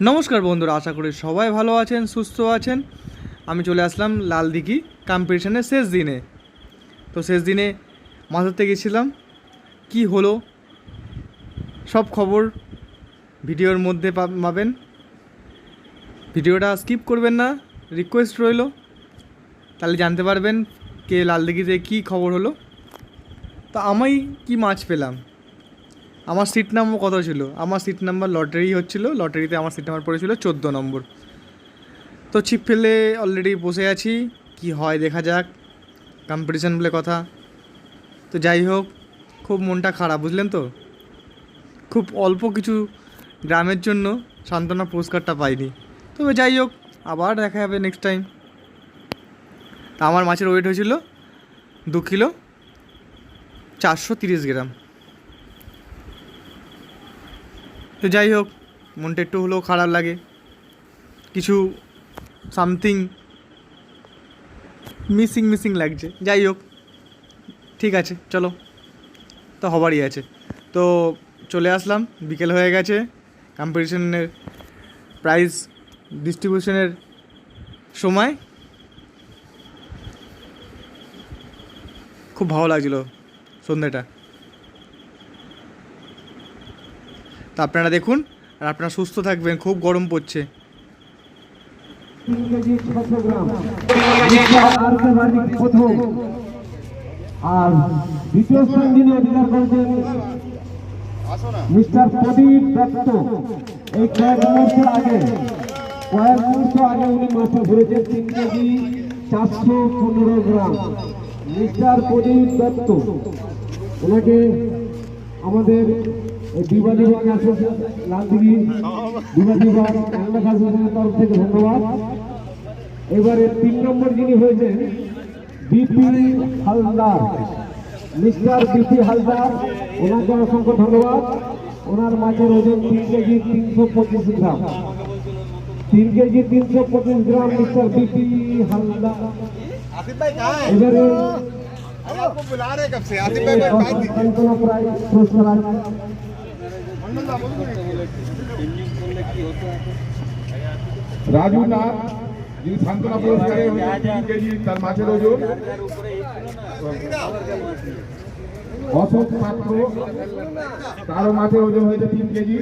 নমস্কার বন্ধুরা, আশা করি সবাই ভালো আছেন, সুস্থ আছেন। আমি চলে আসলাম লালদিঘি কম্পিটিশনের শেষ দিনে। তো শেষ দিনে মাছ ধরতে গেছিলাম, কী হলো সব খবর ভিডিওর মধ্যে পাবেন। ভিডিওটা স্কিপ করবেন না, রিকোয়েস্ট রইল, তাহলে জানতে পারবেন কে লালদিঘিতে কী খবর হলো। তো আমি কি মাছ পেলাম, আমার সিট নাম্বার কত ছিল, আমার সিট নাম্বার লটারি হচ্ছিলো, লটারিতে আমার সিট নাম্বার পড়েছিল 14 নম্বর। তো ছিপ ফেলে অলরেডি বসে আছি, কি হয় দেখা যাক, কম্পিটিশান বলে কথা। তো যাই হোক, খুব মনটা খারাপ, বুঝলেন তো। খুব অল্প কিছু গ্রামের জন্য সান্ত্বনা পুরস্কারটা পাইনি। তবে যাই হোক, আবার দেখা যাবে নেক্সট টাইম। তা আমার মাছের ওয়েট হয়েছিল 2 কিলো 430 গ্রাম। তো যাই হোক, মনটা একটু হলেও খারাপ লাগে, কিছু সামথিং মিসিং লাগছে। যাই হোক, ঠিক আছে, চলো, তো হবারই আছে। তো চলে আসলাম, বিকেল হয়ে গেছে, কম্পিটিশনের প্রাইজ ডিস্ট্রিবিউশনের সময়। খুব ভালো লাগছিল সন্ধ্যেটা। তা আপনারা দেখুন, আর আপনারা সুস্থ থাকবেন, খুব গরম পড়ছে। আর দ্বিতীয় স্থান যিনি অধিকার করেছেন মিস্টার প্রদীপ দত্ত। এই কয়েক মুহূর্ত আগে উনি মাছটা ধরেছেন 3 কেজি 415 গ্রাম। মিস্টার প্রদীপ দত্ত, ওনাকে আমাদের বিভাগ লালদিঘি বিভাগ অ্যাসোসিয়েশনের তরফ থেকে ধন্যবাদ। এবারে 3 নম্বর যিনি হয়েছেন BP Haldar, mister BP Haldar, ওনাকে অসংখ্য ধন্যবাদ। ওনার মাছের ওজন 3 কেজি 325 গ্রাম। 3 কেজি 325 গ্রাম মিস্টার বিপি হালদার। এবারে রাজু নাথ, যিনি সান্ত্বনা পুরস্কারে তার মাছের ওজন। অশোক পাত্র, তারও মাছের ওজন হয়েছে 3 কেজি।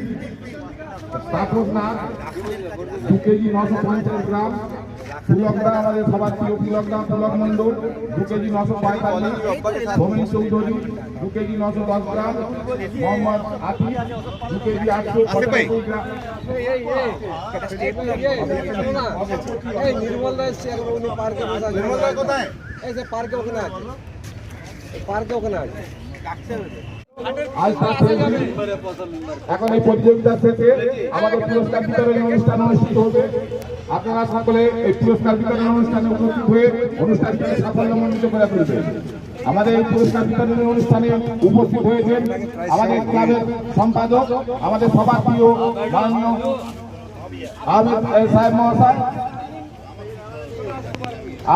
তাপস নাথ 2 কেজি 950 গ্রাম। পুলকদা, আমাদের সবার প্রিয় পুলক মন্ডল 2 কেজি 945। ভূমি চৌধুরী 2 কেজি 910 গ্রাম। মোহাম্মদ আতিফ 2 কেজি 885 গ্রাম। এখন এই প্রতিযোগিতা শেষে আমাদের পুরস্কার বিতরণী অনুষ্ঠান অনুষ্ঠিত হবে। আপনারা সকলে এই পুরস্কার বিতরণ অনুষ্ঠানে উপস্থিত হয়ে অনুষ্ঠানটিকে সাফল্যমণ্ডিত করে তুলবেন। আমাদের এই পুরস্কার বিতরণী অনুষ্ঠানে উপস্থিত হয়েছেন আমাদের ক্লাবের সম্পাদক, আমাদের সবার প্রিয় মাননীয় আহমেদ সাহেব মহাশয়।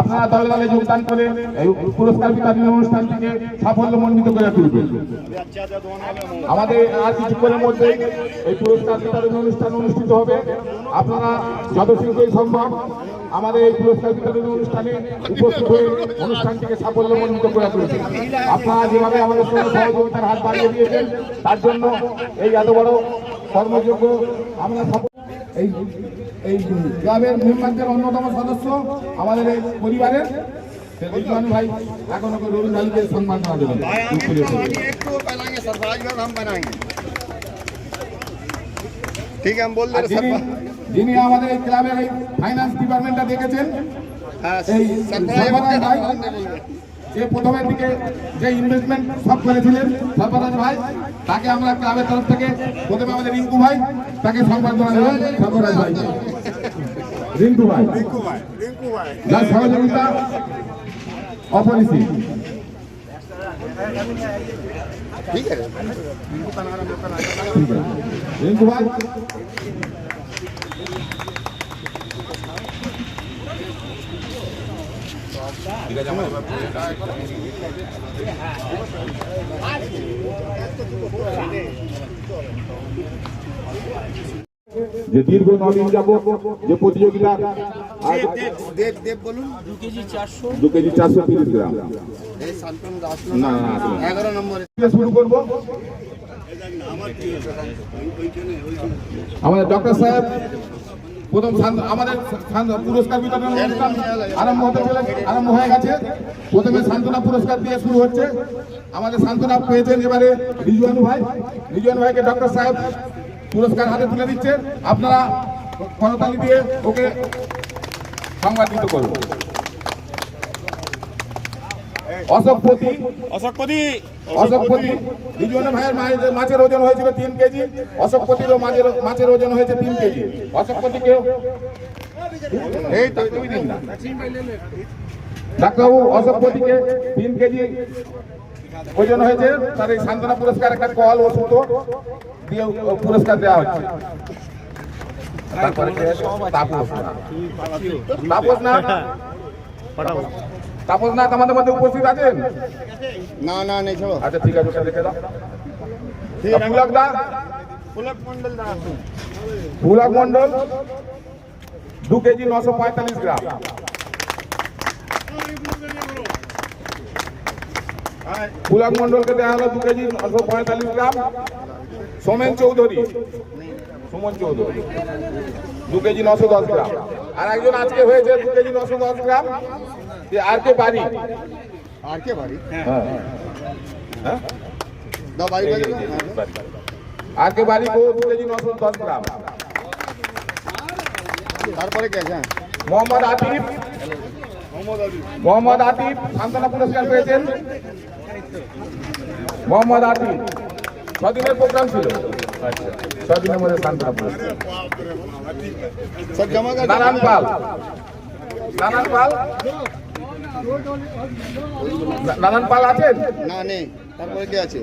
আপনারা দলে দলে যোগদান করে এই পুরস্কার বিতরণী অনুষ্ঠানটিকে সাফল্যমণ্ডিত করে তুলবেন। আমাদের আর কিছুক্ষণের মধ্যে এই পুরস্কার বিতরণী অনুষ্ঠান অনুষ্ঠিত হবে। আপনারা যত শীঘ্রই সম্ভব আমাদের এই পুরস্কার বিতরণী অনুষ্ঠানে উপস্থিত হয়ে অনুষ্ঠানটিকে সাফল্যমণ্ডিত করে তুলবেন। আপনারা যেভাবে আমাদের সঙ্গে সহযোগিতার হাত বাড়িয়ে দিয়েছেন, তার জন্য এই এত বড় কর্মযোগ্য আমরা এই ক্লাবের মেম্বারদের অন্যতম সদস্য, আমাদের এই পরিবারের ভাই এখন রবীন্দ্র আলীকে সম্মান করা দেবেন। যিনি আমাদের এই ক্লাবের এই ফাইন্যান্স ডিপার্টমেন্টটা দেখেছেন, যে প্রথমের দিকে যে ইনভেস্টমেন্ট সব করেছিলেন সর্বরাজ ভাই, তাকে আমরা ক্লাবের তরফ থেকে প্রথমে আমাদের রিঙ্কু ভাই, তাকে সংবর্ধনা দেবেন। সর্বরাজ ভাই, রিঙ্কু ভাই, যার সহযোগিতা অপরিসীম। রিঙ্কু ভাই, ঠিক আছে। যে দীর্ঘ 9 দিন যাব যে প্রতিযোগিতা দেব বলুন 2 কেজি 400 2 কেজি 430 গ্রাম এই শান্তনু দাস না না 11 নম্বরে শুরু করব। আমাদের ডক্টর সাহেব প্রথম আমাদের পুরস্কার বিতরণ অনুষ্ঠান আরম্ভ হয়ে গেছে। প্রথমে সান্ত্বনা পুরস্কার দিয়ে শুরু হচ্ছে। আমাদের সান্ত্বনা পেয়েছেন এবারে রিজওয়ান ভাইকে ডক্টর সাহেব পুরস্কার হাতে তুলে দিচ্ছেন। আপনারা করতালি দিয়ে ওকে সংবাদিত করুন। অশোকপতি রিজওয়ান ভাইয়ের মাছের ওজন হয়েছিল 3 কেজি। অশোকপতিরও মাছের ওজন হয়েছে 3 কেজি। অশোকপতিকে এই তো 2 দিন না ডাক্তারবাবু, অশোকপতিকে 3 কেজি ওজন হয়েছে। তার এই সান্ত্বনা পুরস্কার একটা কল ও সুতো দিয়ে পুরস্কার দেওয়া হচ্ছে। তারপরে তাপসনাথ আমাদের মধ্যে উপস্থিত আছেন? না নেই চলো। আচ্ছা ঠিক আছে, ওটা লিখে দাও। পুলক মন্ডল 2 কেজি 945 গ্রাম। পুলক মন্ডলকে দেওয়া হলো 2 কেজি 945 গ্রাম। সুমন চৌধুরী 2 কেজি 910 গ্রাম। আর একজন আজকে হয়েছে 2 কেজি 910 গ্রাম, আর কে বাড়ি হ্যাঁ দাও বাড়ি আর কে বাড়ি 2 কেজি 910 গ্রাম। তারপরে কে আছে? মোহাম্মদ আতিফ সান্ত্বনা পুরস্কার পেয়েছেন। মোহাম্মদ আতিফ 6 দিনের প্রোগ্রাম ছিল। 6 দিনের মধ্যে সান্ত্বনা পুরস্কার। সব জমা করে নারায়ণ পাল আছেন? না নেই। তারপরে কে আছে?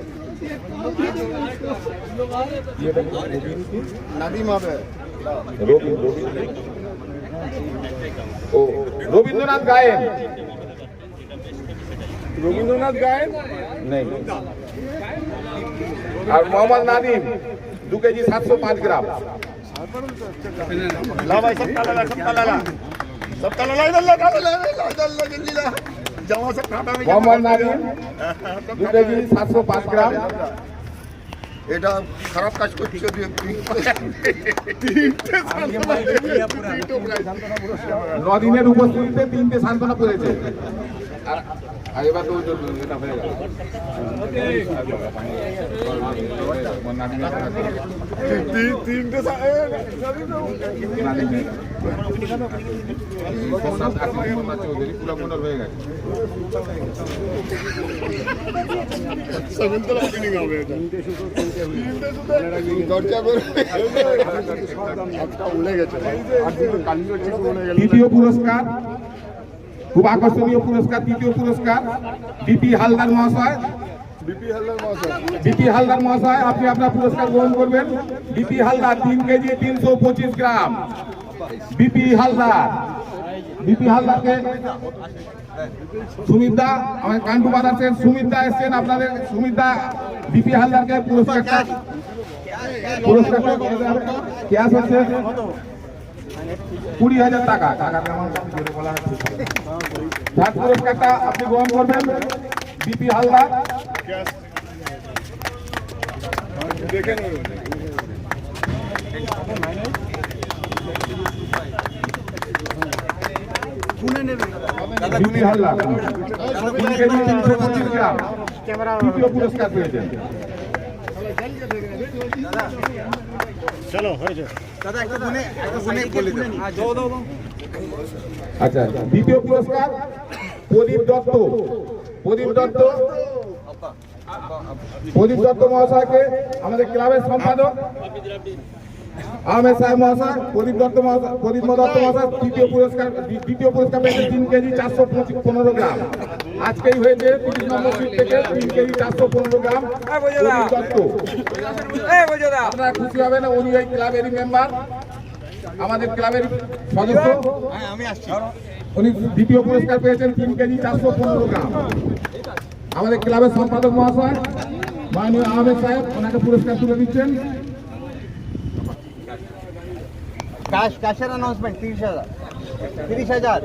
নাদিম হবে। রবীন্দ্রনাথ গায়েন নেই। আর মোহাম্মদ নাদিম 2 কেজি 705 গ্রাম। মোহাম্মদ নাদিম 2 কেজি 705 গ্রাম। এটা খারাপ কাজ করছে। 9 দিনের উপস্থিতিতে 3টে সান্ত্বনা পেয়েছে। আর এবার তো এটা হয়ে গেল। হয়ে গেছে। দরজা করে একটা উড়ে গেছে। তৃতীয় পুরস্কার খুব আকর্ষণীয় পুরস্কার। তৃতীয় পুরস্কার বিপি হালদার মহাশয়। আপনি আপনার পুরস্কার গ্রহণ করবেন। বিপি হালদার 3 কেজি 325 গ্রাম। বিপি হালদারকে সুমিতদা আমাদের কান্টু বাজাচ্ছেন। সুমিতদা এসছেন আপনাদের। সুমিতদা বিপি হালদারকে পুরস্কারটা ক্যাশ হচ্ছে 20,000 টাকা। যার পুরস্কারটা আপনি গ্রহণ করবেন BP Haldar. BP Haldar 3 KG 325 গ্রাম তৃতীয় পুরস্কার পেয়েছেন। চলো হয়েছে দাদা একটা গুনে বলে দেন। আচ্ছা, দ্বিতীয় পুরস্কার প্রদীপ দত্ত মহাশয়কে আমাদের ক্লাবের সম্পাদক আহমেদ সাহেব মহাশয়। প্রদীপ দত্ত মহাশয় দ্বিতীয় পুরস্কার পেয়েছেন 3 কেজি 415 গ্রাম। আজকেই হয়েছে 30 নম্বর সিট থেকে 3 কেজি 415 গ্রাম। প্রদীপ দত্ত, আপনারা খুশি হবেন, উনি এই ক্লাবেরই মেম্বার, আমাদের ক্লাবের সদস্য। উনি দ্বিতীয় পুরস্কার পেয়েছেন 3 কেজি 415 গ্রাম। আমাদের ক্লাবের সম্পাদক মহাশয় মাননীয় আহমেদ সাহেব ওনাকে পুরস্কার তুলে দিচ্ছেন। ক্যাশের অ্যানাউন্সমেন্ট 30,000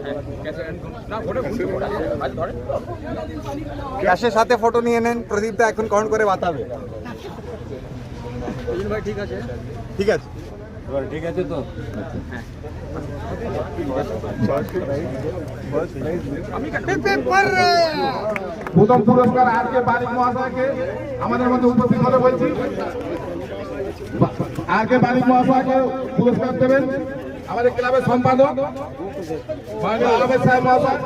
ক্যাশের সাথে ফটো নিয়ে নেন। প্রদীপ দা এখন কাউন্ট করে বাতাবে। ঠিক আছে ঠিক আছে তো প্রথম পুরস্কার আর কে বারিক মহাশয়কে আমাদের মধ্যে উপস্থিত হতে বলছি। আর কে বারিক মহাশয়কে পুরস্কার দেবেন আমাদের ক্লাবের সম্পাদক মাননীয় আহমেদ সাহেব মহাশয়।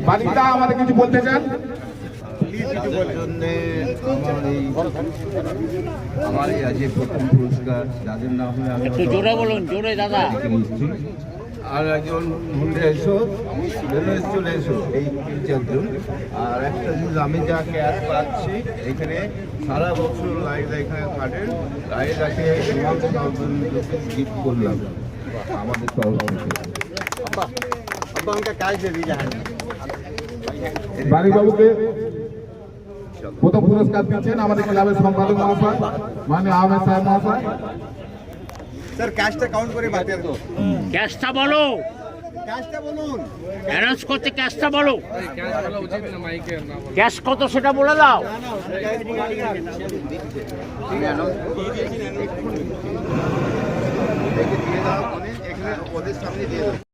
বারিকদা আমাদের কিছু বলতে চান? আমার এই আজকে প্রথম পুরস্কার যাদের নাম হলে আমি একটু জোরে বলুন, জোরে দাদা। আর একজন ভুলে এসো চলে এসো এই 3-4 জন। আর একটা জিনিস আমি যা ক্যাশ পাচ্ছি এখানে সারা বছর লাইটরা এখানে থাকেন, লাইটরাকে গিফট করলাম আমাদের তরফ থেকে। বারিকবাবুকে প্রথম পুরস্কার দিচ্ছেন আমাদের ক্লাবের সম্পাদক মহাশয় মাননীয় আহমেদ সাহেব মহাশয়। স্যার ক্যাশটা কাউন্ট করে বাতাবে তো। ক্যাশটা বলো, ক্যাশটা বলুন। অ্যানাউন্স করতে ক্যাশটা বলো। ক্যাশ কত সেটা বলে দাও। দিয়ে দাও, এখানে ওদের সামনে দিয়ে দাও।